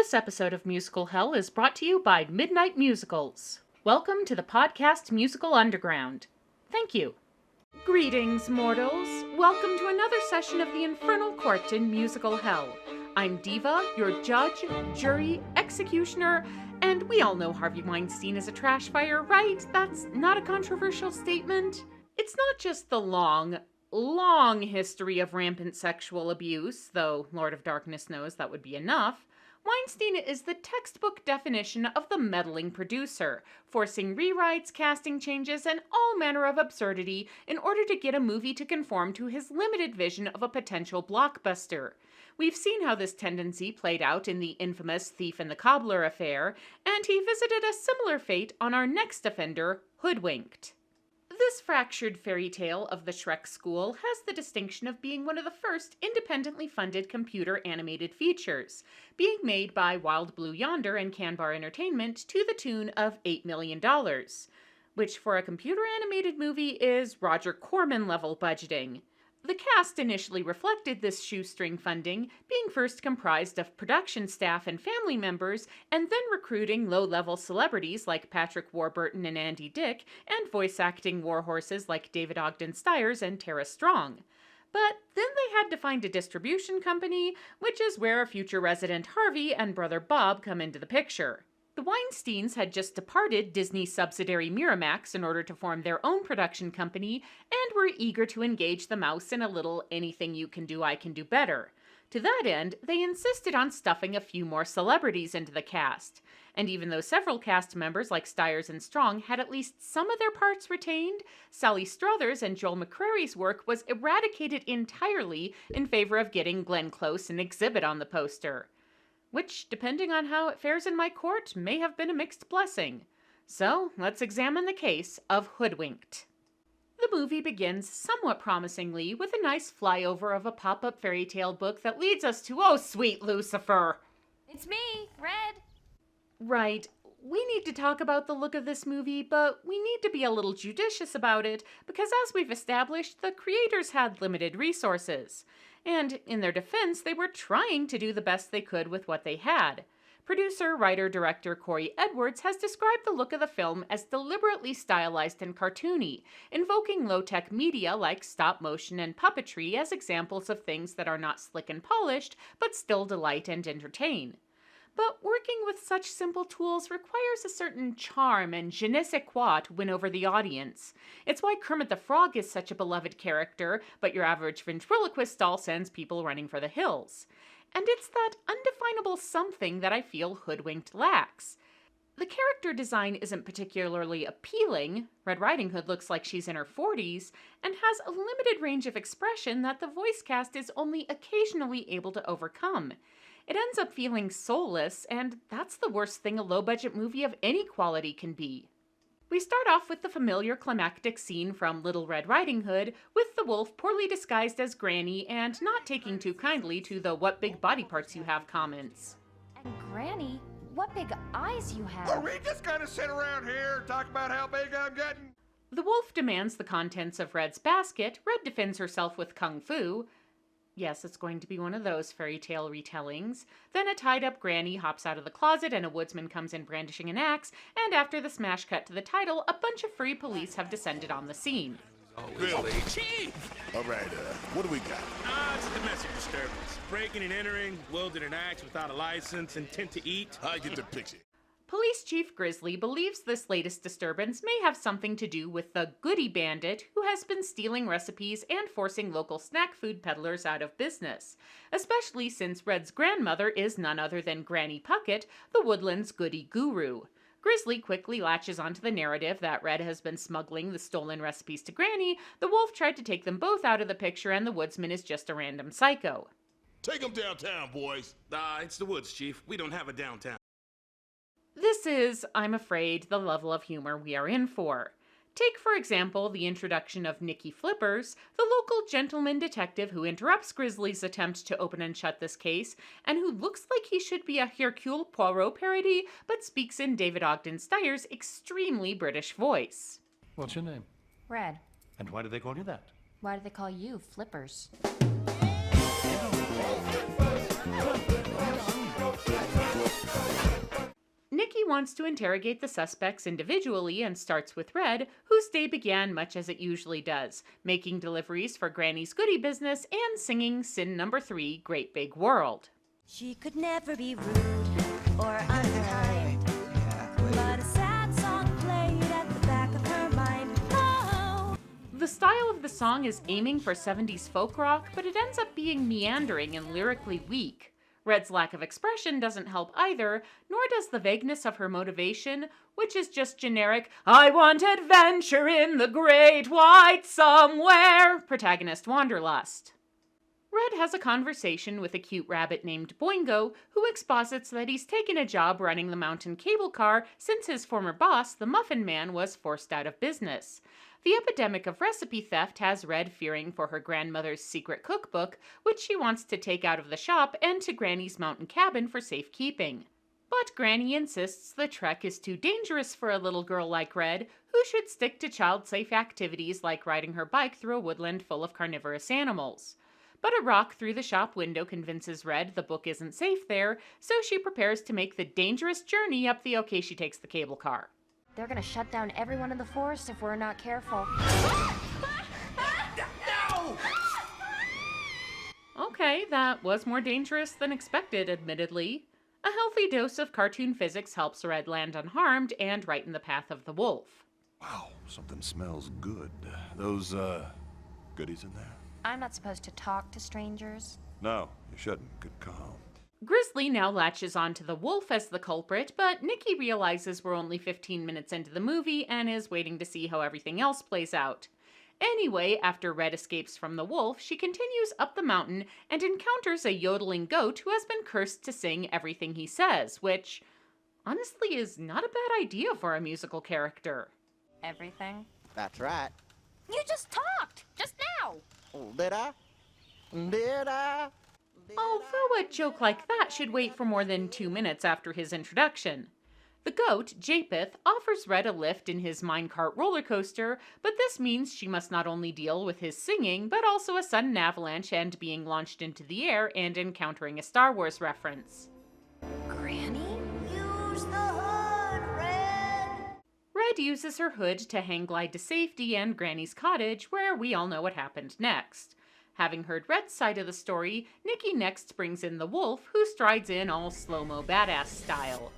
This episode of Musical Hell is brought to you by Midnight Musicals. Welcome to the podcast Musical Underground. Thank you. Greetings, mortals. Welcome to another session of the Infernal Court in Musical Hell. I'm Diva, your judge, jury, executioner, and we all know Harvey Weinstein is a trash fire, right? That's not a controversial statement. It's not just the long history of rampant sexual abuse, though Lord of Darkness knows that would be enough. Weinstein is the textbook definition of the meddling producer, forcing rewrites, casting changes, and all manner of absurdity in order to get a movie to conform to his limited vision of a potential blockbuster. We've seen how this tendency played out in the infamous Thief and the Cobbler affair, and he visited a similar fate on our next offender, Hoodwinked. This fractured fairy tale of the Shrek School has the distinction of being one of the first independently funded computer animated features, being made by Wild Blue Yonder and Canvar Entertainment to the tune of $8 million, which for a computer animated movie is Roger Corman level budgeting. The cast initially reflected this shoestring funding, being first comprised of production staff and family members, and then recruiting low-level celebrities like Patrick Warburton and Andy Dick, and voice-acting warhorses like David Ogden Stiers and Tara Strong. But then they had to find a distribution company, which is where future resident Harvey and brother Bob come into the picture. The Weinsteins had just departed Disney subsidiary Miramax in order to form their own production company and were eager to engage the mouse in a little anything you can do, I can do better. To that end, they insisted on stuffing a few more celebrities into the cast. And even though several cast members like Stiers and Strong had at least some of their parts retained, Sally Struthers and Joel McCrary's work was eradicated entirely in favor of getting Glenn Close and Exhibit on the poster. Which, depending on how it fares in my court, may have been a mixed blessing. So, let's examine the case of Hoodwinked. The movie begins somewhat promisingly with a nice flyover of a pop-up fairy tale book that leads us to Oh Sweet Lucifer! It's me, Red! Right. We need to talk about the look of this movie, but we need to be a little judicious about it, because as we've established, the creators had limited resources. And in their defense, they were trying to do the best they could with what they had. Producer, writer, director Corey Edwards has described the look of the film as deliberately stylized and cartoony, invoking low-tech media like stop motion and puppetry as examples of things that are not slick and polished, but still delight and entertain. But working with such simple tools requires a certain charm and je ne sais quoi to win over the audience. It's why Kermit the Frog is such a beloved character, but your average ventriloquist doll sends people running for the hills. And it's that undefinable something that I feel Hoodwinked lacks. The character design isn't particularly appealing. Red Riding Hood looks like she's in her 40s, and has a limited range of expression that the voice cast is only occasionally able to overcome. It ends up feeling soulless, and that's the worst thing a low-budget movie of any quality can be. We start off with the familiar climactic scene from Little Red Riding Hood, with the wolf poorly disguised as Granny and not taking too kindly to the "what big body parts you have" comments. And Granny, what big eyes you have. Are we just gonna sit around here and talk about how big I'm getting? The wolf demands the contents of Red's basket. Red defends herself with kung fu. Yes, it's going to be one of those fairy tale retellings. Then a tied-up Granny hops out of the closet and a woodsman comes in brandishing an axe, and after the smash cut to the title, a bunch of furry police have descended on the scene. Oh, really? Chief! All right, what do we got? It's a domestic disturbance. Breaking and entering, wielding an axe without a license, intent to eat. I get the picture. Police Chief Grizzly believes this latest disturbance may have something to do with the Goody Bandit who has been stealing recipes and forcing local snack food peddlers out of business, especially since Red's grandmother is none other than Granny Puckett, the woodland's goody guru. Grizzly quickly latches onto the narrative that Red has been smuggling the stolen recipes to Granny, the wolf tried to take them both out of the picture, and the woodsman is just a random psycho. Take them downtown, boys. It's the woods, Chief. We don't have a downtown. This is, I'm afraid, the level of humor we are in for. Take, for example, the introduction of Nicky Flippers, the local gentleman detective who interrupts Grizzly's attempt to open and shut this case, and who looks like he should be a Hercule Poirot parody, but speaks in David Ogden Stiyer's extremely British voice. What's your name? Red, And why do they call you that? why do they call you Flippers? wants to interrogate the suspects individually and starts with Red, whose day began much as it usually does, making deliveries for Granny's goodie business and singing sin number 3, Great Big World. She could never be rude or unkind, but a sad song played at the back of her mind. Oh. The style of the song is aiming for 70s folk rock, but it ends up being meandering and lyrically weak. Red's lack of expression doesn't help either, nor does the vagueness of her motivation, which is just generic, I want adventure in the great white somewhere, protagonist wanderlust. Red has a conversation with a cute rabbit named Boingo, who exposits that he's taken a job running the mountain cable car since his former boss, the Muffin Man, was forced out of business. The epidemic of recipe theft has Red fearing for her grandmother's secret cookbook, which she wants to take out of the shop and to Granny's mountain cabin for safekeeping. But Granny insists the trek is too dangerous for a little girl like Red, who should stick to child-safe activities like riding her bike through a woodland full of carnivorous animals. But a rock through the shop window convinces Red the book isn't safe there, so she prepares to make the dangerous journey up the she takes the cable car. They're gonna shut down everyone in the forest if we're not careful. No! Okay, that was more dangerous than expected, admittedly. A healthy dose of cartoon physics helps Red land unharmed and right in the path of the wolf. Wow, something smells good. Those, goodies in there? I'm not supposed to talk to strangers. No, you shouldn't. Good call. Grizzly now latches onto the wolf as the culprit, but Nikki realizes we're only 15 minutes into the movie and is waiting to see how everything else plays out. Anyway, after Red escapes from the wolf, she continues up the mountain and encounters a yodeling goat who has been cursed to sing everything he says, which, honestly, is not a bad idea for a musical character. Everything? That's right. You just talked! Just now! Did I? Did I? Although a joke like that should wait for more than 2 minutes after his introduction. The goat, Japheth, offers Red a lift in his minecart roller coaster, but this means she must not only deal with his singing, but also a sudden avalanche and being launched into the air and encountering a Star Wars reference. Granny? Use the hood, Red. Red uses her hood to hang glide to safety and Granny's cottage, where we all know what happened next. Having heard Red's side of the story, Nikki next brings in the wolf, who strides in all slow-mo badass style.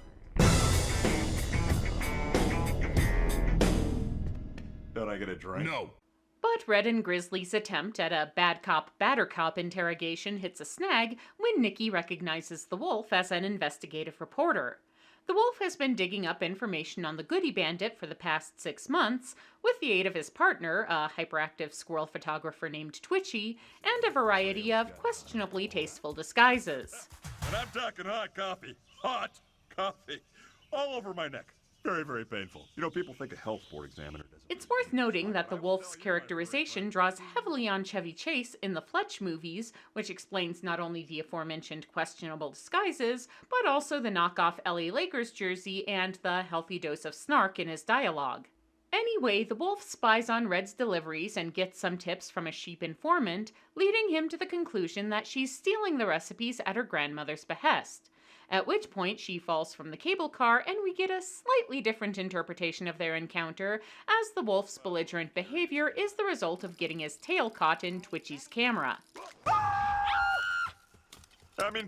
Don't I get a drink? No. But Red and Grizzly's attempt at a bad cop, badder cop interrogation hits a snag when Nikki recognizes the wolf as an investigative reporter. The wolf has been digging up information on the Goody Bandit for the past 6 months, with the aid of his partner, a hyperactive squirrel photographer named Twitchy, and a variety of questionably tasteful disguises. And I'm talking hot coffee. Hot coffee. All over my neck. Very, very painful. You know, people think a health board examiner doesn't... It's worth noting that the wolf's characterization draws heavily on Chevy Chase in the Fletch movies, which explains not only the aforementioned questionable disguises, but also the knockoff LA Lakers jersey and the healthy dose of snark in his dialogue. Anyway, the wolf spies on Red's deliveries and gets some tips from a sheep informant, leading him to the conclusion that she's stealing the recipes at her grandmother's behest. At which point she falls from the cable car and we get a slightly different interpretation of their encounter, as the wolf's belligerent behavior is the result of getting his tail caught in Twitchy's camera.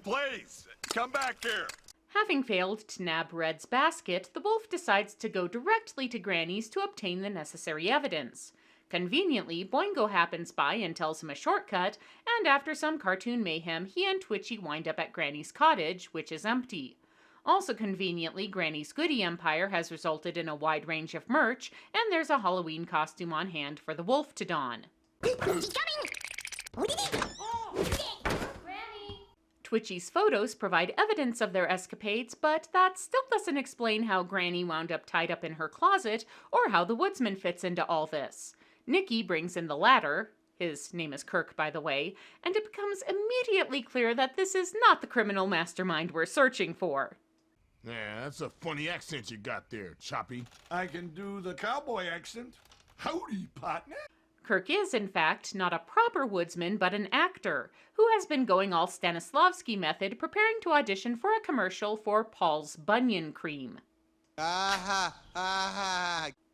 Please, come back here. Having failed to nab Red's basket, the wolf decides to go directly to Granny's to obtain the necessary evidence. Conveniently, Boingo happens by and tells him a shortcut, and after some cartoon mayhem, he and Twitchy wind up at Granny's cottage, which is empty. Also conveniently, Granny's Goody Empire has resulted in a wide range of merch, and there's a Halloween costume on hand for the wolf to don. Twitchy's photos provide evidence of their escapades, but that still doesn't explain how Granny wound up tied up in her closet, or how the woodsman fits into all this. Nikki brings in the latter, his name is Kirk by the way, and it becomes immediately clear that this is not the criminal mastermind we're searching for. Yeah, that's a funny accent you got there, Choppy. I can do the cowboy accent. Howdy, partner. Kirk is, in fact, not a proper woodsman, but an actor, who has been going all Stanislavski method preparing to audition for a commercial for Paul's Bunion Cream.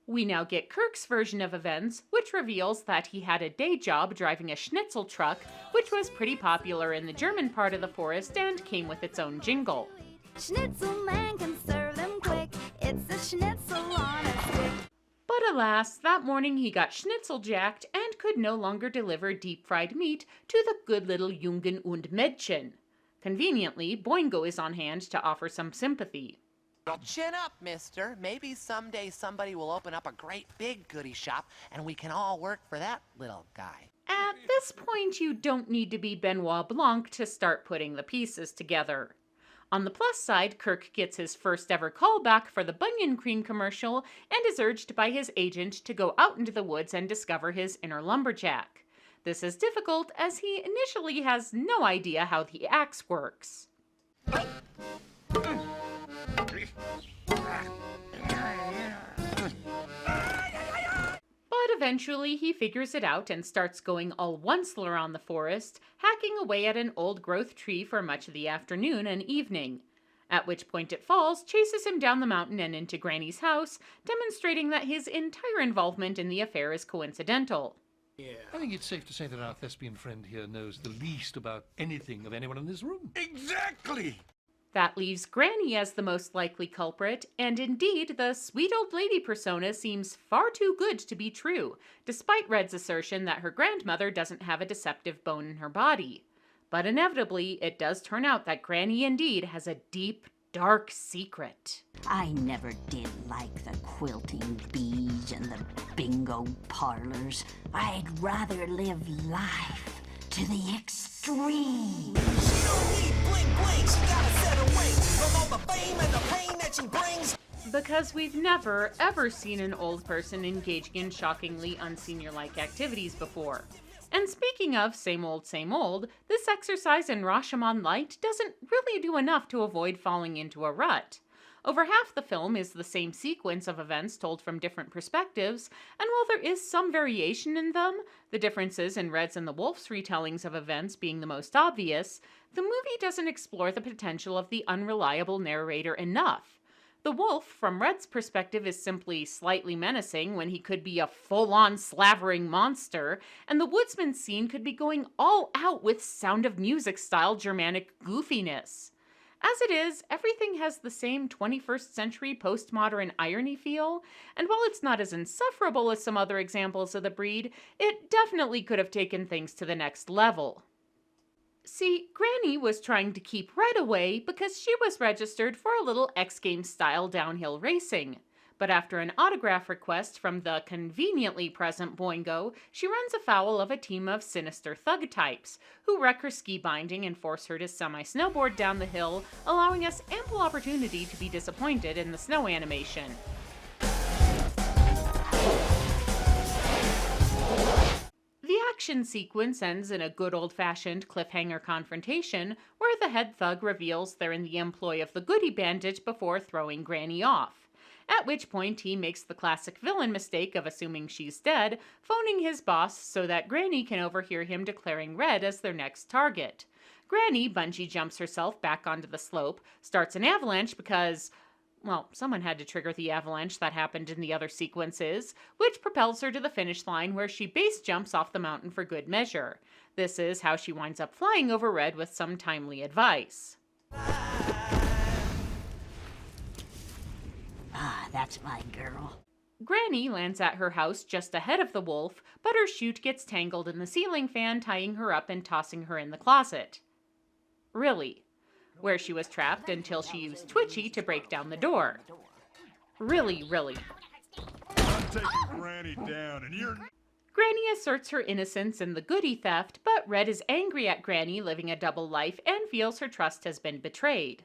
We now get Kirk's version of events, which reveals that he had a day job driving a schnitzel truck, which was pretty popular in the German part of the forest and came with its own jingle. Schnitzel man can serve them quick. It's a schnitzel on a stick. But alas, that morning he got schnitzel-jacked and could no longer deliver deep-fried meat to the good little Jungen und Mädchen. Conveniently, Boingo is on hand to offer some sympathy. Chin up, mister. Maybe someday somebody will open up a great big goodie shop and we can all work for that little guy. At this point, you don't need to be Benoit Blanc to start putting the pieces together. On the plus side, Kirk gets his first ever callback for the Bunyan Cream commercial and is urged by his agent to go out into the woods and discover his inner lumberjack. This is difficult as he initially has no idea how the axe works. But eventually he figures it out and starts going all once-ler around the forest, hacking away at an old-growth tree for much of the afternoon and evening. At which point it falls, chases him down the mountain and into Granny's house, demonstrating that his entire involvement in the affair is coincidental. I think it's safe to say that our thespian friend here knows the least about anything of anyone in this room. Exactly! That leaves Granny as the most likely culprit, and indeed, the sweet old lady persona seems far too good to be true, despite Red's assertion that her grandmother doesn't have a deceptive bone in her body. But inevitably, it does turn out that Granny indeed has a deep, dark secret. I never did like the quilting bees and the bingo parlors. I'd rather live life to the extreme. She don't need bling bling, she gotta set away from all the fame and the pain that she brings. Because we've never, ever seen an old person engaging in shockingly unsenior-like activities before. And speaking of same old, this exercise in Rashomon Light doesn't really do enough to avoid falling into a rut. Over half the film is the same sequence of events told from different perspectives, and while there is some variation in them, the differences in Red's and the Wolf's retellings of events being the most obvious, the movie doesn't explore the potential of the unreliable narrator enough. The Wolf, from Red's perspective, is simply slightly menacing when he could be a full-on slavering monster, and the woodsman scene could be going all out with Sound of Music-style Germanic goofiness. As it is, everything has the same 21st century postmodern irony feel, and while it's not as insufferable as some other examples of the breed, it definitely could have taken things to the next level. See, Granny was trying to keep Red away because she was registered for a little X Games style downhill racing. But after an autograph request from the conveniently present Boingo, she runs afoul of a team of sinister thug types, who wreck her ski binding and force her to semi-snowboard down the hill, allowing us ample opportunity to be disappointed in the snow animation. The action sequence ends in a good old-fashioned cliffhanger confrontation, where the head thug reveals they're in the employ of the Goody Bandit before throwing Granny off. At which point he makes the classic villain mistake of assuming she's dead, phoning his boss so that Granny can overhear him declaring Red as their next target. Granny bungee jumps herself back onto the slope, starts an avalanche because, well, someone had to trigger the avalanche that happened in the other sequences, which propels her to the finish line where she base jumps off the mountain for good measure. This is how she winds up flying over Red with some timely advice. Ah, that's my girl. Granny lands at her house just ahead of the wolf, but her chute gets tangled in the ceiling fan, tying her up and tossing her in the closet. Really. Where she was trapped until she used Twitchy to break down the door. Really. I'm taking Granny down, and you're... Granny asserts her innocence in the goody theft, but Red is angry at Granny living a double life and feels her trust has been betrayed.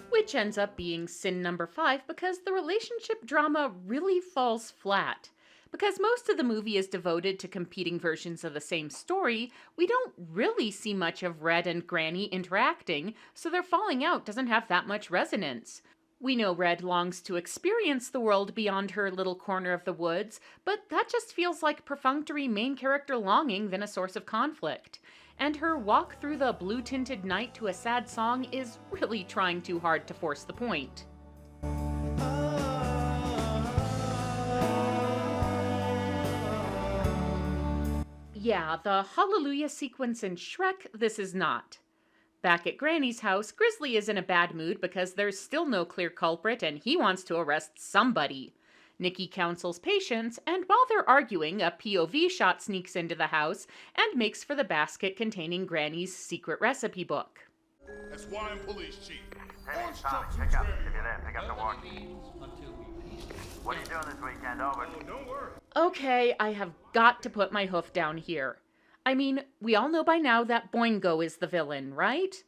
Which ends up being sin number 5 because the relationship drama really falls flat. Because most of the movie is devoted to competing versions of the same story, we don't really see much of Red and Granny interacting, so their falling out doesn't have that much resonance. We know Red longs to experience the world beyond her little corner of the woods, but that just feels like perfunctory main character longing than a source of conflict. And her walk through the blue-tinted night to a sad song is really trying too hard to force the point. Yeah, the Hallelujah sequence in Shrek, this is not. Back at Granny's house, Grizzly is in a bad mood because there's still no clear culprit and he wants to arrest somebody. Nikki counsels patience, and while they're arguing, a POV shot sneaks into the house and makes for the basket containing Granny's secret recipe book. That's why I'm police chief. Hey, Tommy, pick up. If you're there, pick up the walkie. What are you doing this weekend? Over. Oh, don't worry. Okay, I have got to put my hoof down here. I mean, we all know by now that Boingo is the villain, right?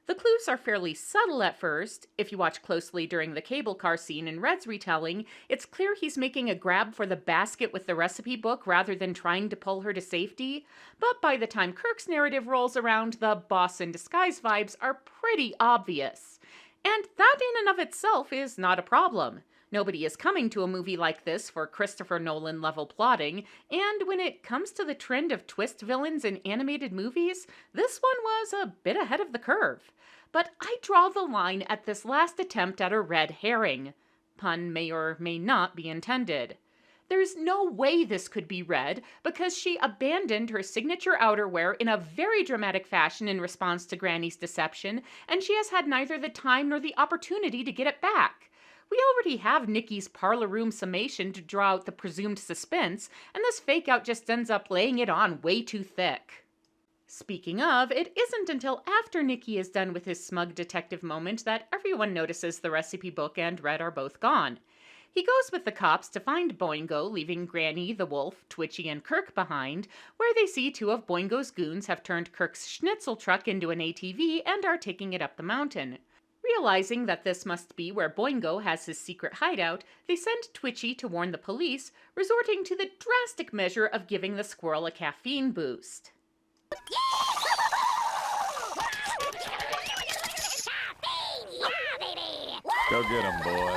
The clues are fairly subtle at first. If you watch closely during the cable car scene in Red's retelling, it's clear he's making a grab for the basket with the recipe book rather than trying to pull her to safety. But by the time Kirk's narrative rolls around, the boss in disguise vibes are pretty obvious. And that in and of itself is not a problem. Nobody is coming to a movie like this for Christopher Nolan-level plotting, and when it comes to the trend of twist villains in animated movies, this one was a bit ahead of the curve. But I draw the line at this last attempt at a red herring. Pun may or may not be intended. There's no way this could be Red, because she abandoned her signature outerwear in a very dramatic fashion in response to Granny's deception, and she has had neither the time nor the opportunity to get it back. We already have Nikki's parlor room summation to draw out the presumed suspense, and this fake-out just ends up laying it on way too thick. Speaking of, it isn't until after Nikki is done with his smug detective moment that everyone notices the recipe book and Red are both gone. He goes with the cops to find Boingo, leaving Granny, the wolf, Twitchy, and Kirk behind, where they see two of Boingo's goons have turned Kirk's schnitzel truck into an ATV and are taking it up the mountain. Realizing that this must be where Boingo has his secret hideout, they send Twitchy to warn the police, resorting to the drastic measure of giving the squirrel a caffeine boost. Go get him, boy.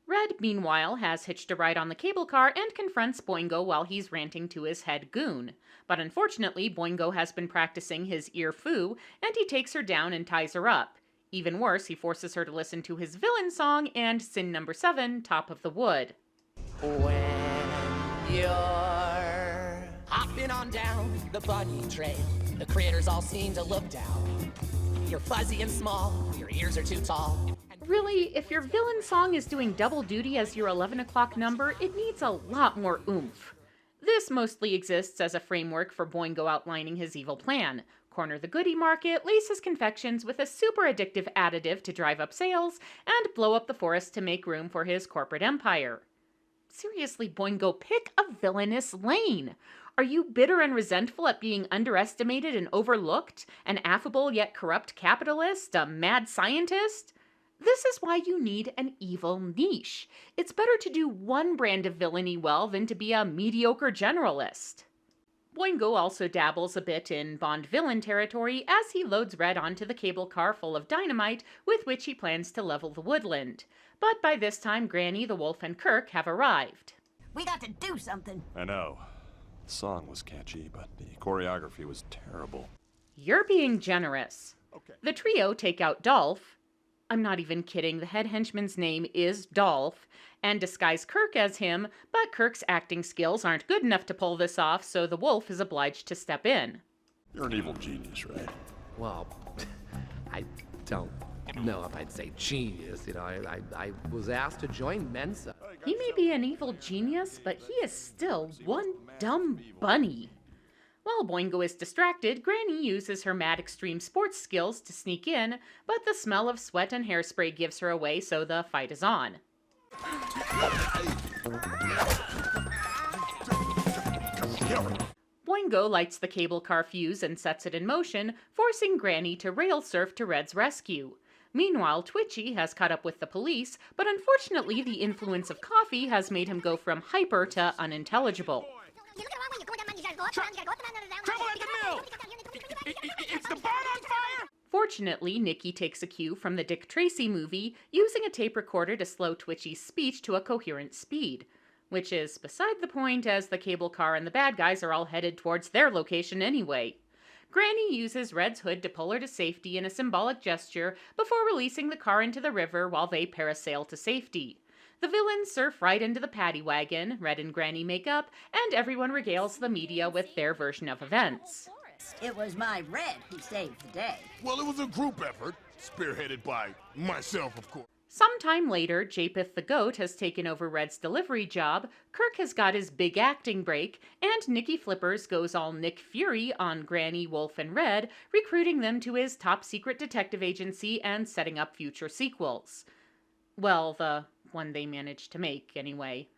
Red, meanwhile, has hitched a ride on the cable car and confronts Boingo while he's ranting to his head goon. But unfortunately, Boingo has been practicing his ear foo, and he takes her down and ties her up. Even worse, he forces her to listen to his villain song and sin number 7, Top of the Wood. When you're hopping on down the bunny trail, the critters all seem to look down. You're fuzzy and small, your ears are too tall. Really, if your villain song is doing double duty as your 11 o'clock number, it needs a lot more oomph. This mostly exists as a framework for Boingo outlining his evil plan. Corner the goodie market, lace his confections with a super addictive additive to drive up sales, and blow up the forest to make room for his corporate empire. Seriously, Boingo, pick a villainous lane. Are you bitter and resentful at being underestimated and overlooked? An affable yet corrupt capitalist? A mad scientist? This is why you need an evil niche. It's better to do one brand of villainy well than to be a mediocre generalist. Boingo also dabbles a bit in Bond villain territory as he loads Red onto the cable car full of dynamite with which he plans to level the woodland. But by this time, Granny, the wolf, and Kirk have arrived. We got to do something. I know. The song was catchy, but the choreography was terrible. You're being generous. Okay. The trio take out Dolph. I'm not even kidding, the head henchman's name is Dolph, and disguise Kirk as him, but Kirk's acting skills aren't good enough to pull this off, so the wolf is obliged to step in. You're an evil genius, right? Well, I don't know if I'd say genius, I was asked to join Mensa. He may be an evil genius, but he is still one dumb bunny. While Boingo is distracted, Granny uses her mad extreme sports skills to sneak in, but the smell of sweat and hairspray gives her away, so the fight is on. Boingo lights the cable car fuse and sets it in motion, forcing Granny to rail surf to Red's rescue. Meanwhile, Twitchy has caught up with the police, but unfortunately the influence of coffee has made him go from hyper to unintelligible. Trouble at the mill! Is the barn on fire? Fortunately, Nikki takes a cue from the Dick Tracy movie, using a tape recorder to slow Twitchy's speech to a coherent speed. Which is beside the point, as the cable car and the bad guys are all headed towards their location anyway. Granny uses Red's hood to pull her to safety in a symbolic gesture before releasing the car into the river while they parasail to safety. The villains surf right into the paddy wagon, Red and Granny make up, and everyone regales the media with their version of events. It was my Red who saved the day. Well, it was a group effort, spearheaded by myself, of course. Sometime later, Japheth the Goat has taken over Red's delivery job, Kirk has got his big acting break, and Nicky Flippers goes all Nick Fury on Granny, Wolf, and Red, recruiting them to his top-secret detective agency and setting up future sequels. Well, the one they managed to make, anyway.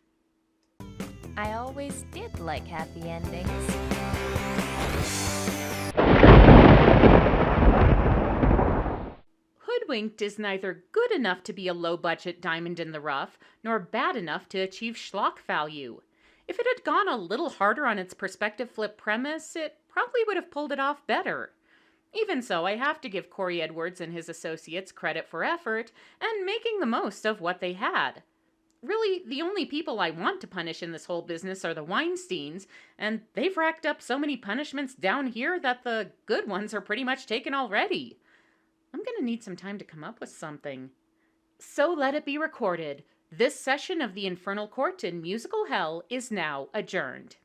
I always did like happy endings. Hoodwinked is neither good enough to be a low-budget diamond in the rough, nor bad enough to achieve schlock value. If it had gone a little harder on its perspective flip premise, it probably would have pulled it off better. Even so, I have to give Corey Edwards and his associates credit for effort and making the most of what they had. Really, the only people I want to punish in this whole business are the Weinsteins, and they've racked up so many punishments down here that the good ones are pretty much taken already. I'm going to need some time to come up with something. So let it be recorded. This session of the Infernal Court in musical hell is now adjourned.